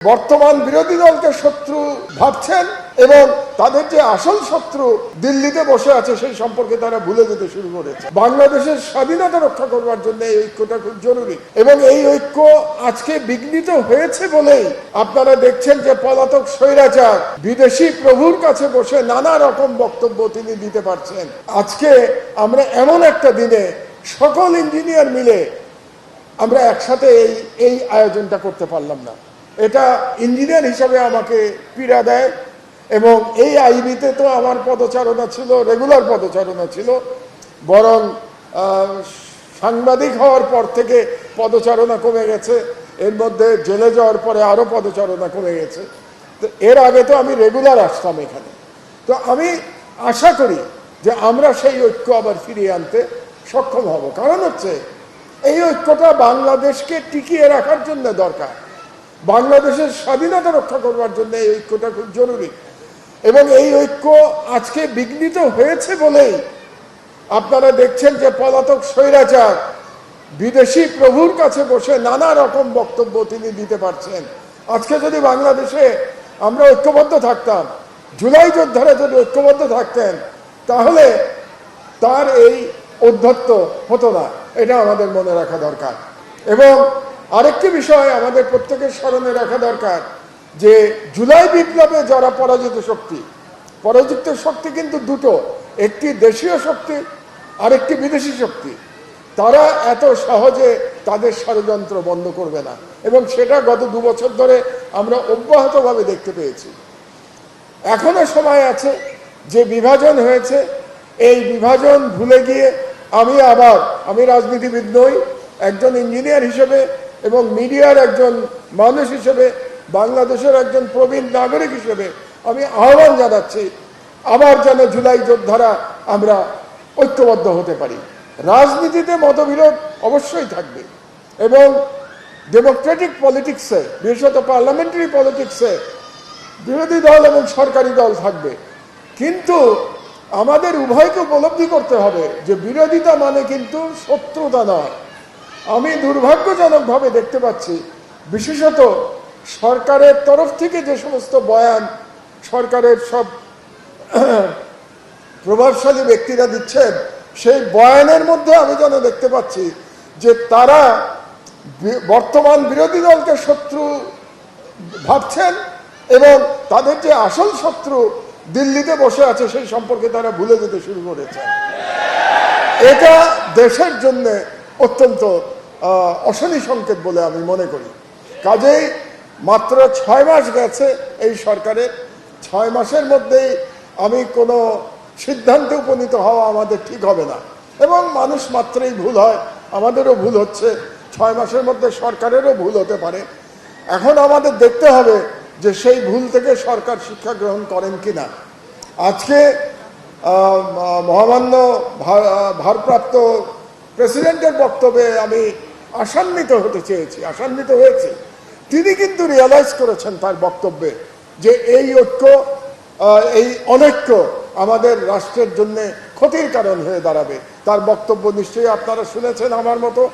বর্তমান বিরোধী দলকে শত্রু ভাবছেন এবং তাদের যে আসল শত্রু দিল্লিতে বসে আছে সেই সম্পর্কে তারা ভুলে যেতে শুরু করেছে। বাংলাদেশের স্বাধীনতা রক্ষা করবার জন্য এই ঐক্যটা খুব জরুরি এবং এই ঐক্য আজকে বিঘ্নিত হয়েছে বলেই আপনারা দেখছেন যে পলাতক স্বৈরাচার বিদেশি প্রভুর কাছে বসে নানা রকম বক্তব্য তিনি দিতে পারছেন। আজকে আমরা এমন একটা দিনে সকল ইঞ্জিনিয়ার মিলে আমরা একসাথে এই আয়োজনটা করতে পারলাম না। এটা ইঞ্জিনিয়ার হিসাবে আমাকে পীড়া দেয় এবং এই আইবিতে তো আমার পদচারণা ছিল, রেগুলার পদচারণা ছিল, বরং সাংবাদিক হওয়ার পর থেকে পদচারণা কমে গেছে। এর মধ্যে জেলে যাওয়ার পরে আরও পদচারণা কমে গেছে। তো এর আগে তো আমি রেগুলার আসতাম এখানে। তো আমি আশা করি যে আমরা সেই ঐক্য আবার ফিরিয়ে আনতে সক্ষম হব। কারণ হচ্ছে এই ঐক্যটা বাংলাদেশকে টিকিয়ে রাখার জন্য দরকার, বাংলাদেশের স্বাধীনতা রক্ষা করবার জন্য এই ঐক্যটা খুব জরুরি এবং এই ঐক্য আজকে বিঘ্নিত হয়েছে বলেই আপনারা দেখছেন যে পলাতক স্বৈরাচার বিদেশি প্রভুর কাছে বসে নানা রকম বক্তব্য তিনি দিতে পারছেন। আজকে যদি বাংলাদেশে আমরা ঐক্যবদ্ধ থাকতাম, জুলাই যোদ্ধারা যদি ঐক্যবদ্ধ থাকতেন, তাহলে তার এই ঔদ্ধত্য হতো না। এটা আমাদের মনে রাখা দরকার। এবং আরেকটি বিষয় আমাদের প্রত্যেকের স্মরণে রাখা দরকার যে জুলাই বিপ্লবে যারা পরাজিত শক্তি কিন্তু দুটো, একটি দেশীয় শক্তি আর একটি বিদেশি শক্তি। তারা এত সহজে তাদের ষড়যন্ত্র বন্ধ করবে না এবং সেটা গত 2 বছর ধরে আমরা অব্যাহতভাবে দেখতে পেয়েছি। এখনো সময় আছে যে বিভাজন হয়েছে, এই বিভাজন ভুলে গিয়ে আমি রাজনীতিবিদ নই, একজন ইঞ্জিনিয়ার হিসেবে এবং মিডিয়ার একজন মানুষ হিসেবে, বাংলাদেশের একজন প্রবীণ নাগরিক হিসেবে আমি আহ্বান জানাচ্ছি আবার যেন জুলাই যোদ্ধারা আমরা ঐক্যবদ্ধ হতে পারি। রাজনীতিতে মতবিরোধ অবশ্যই থাকবে এবং ডেমোক্রেটিক পলিটিক্সে, বিশেষত পার্লামেন্টারি পলিটিক্সে বিরোধী দল এবং সরকারি দল থাকবে, কিন্তু আমাদের উভয়কে উপলব্ধি করতে হবে যে বিরোধিতা মানে কিন্তু শত্রুতা নয়। আমি দুর্ভাগ্যজনকভাবে দেখতে পাচ্ছি বিশেষত সরকারের তরফ থেকে যে সমস্ত বয়ান সরকারের সব প্রভাবশালী ব্যক্তিরা দিচ্ছেন, সেই বয়ানের মধ্যে আমি যেন দেখতে পাচ্ছি যে তারা বর্তমান বিরোধী দলকে শত্রু ভাবছেন এবং তাদের যে আসল শত্রু দিল্লিতে বসে আছে সেই সম্পর্কে তারা ভুলে যেতে শুরু করেছেন। এটা দেশের জন্য অত্যন্ত অশনি সংকেত বলে আমি মনে করি। কাজেই মাত্র 6 মাস গেছে এই সরকারের, 6 মাসের মধ্যেই আমি কোনো সিদ্ধান্তে উপনীত হওয়া আমাদের ঠিক হবে না এবং মানুষ মাত্রই ভুল হয়, আমাদেরও ভুল হচ্ছে, 6 মাসের মধ্যে সরকারেরও ভুল হতে পারে। এখন আমাদের দেখতে হবে যে সেই ভুল থেকে সরকার শিক্ষা গ্রহণ করেন কিনা। আজকে মহামান্য ভারপ্রাপ্ত প্রেসিডেন্টের বক্তব্যে আমি আশান্বিত হতে চেয়েছি, আশান্বিত হয়েছি। তিনি কিন্তু রিয়ালাইজ করেছেন তার বক্তব্যে যে এই ঐক্য, এই অনৈক্য আমাদের রাষ্ট্রের জন্য ক্ষতির কারণ হয়ে দাঁড়াবে। তার বক্তব্য নিশ্চয়ই আপনারা শুনেছেন আমার মতো।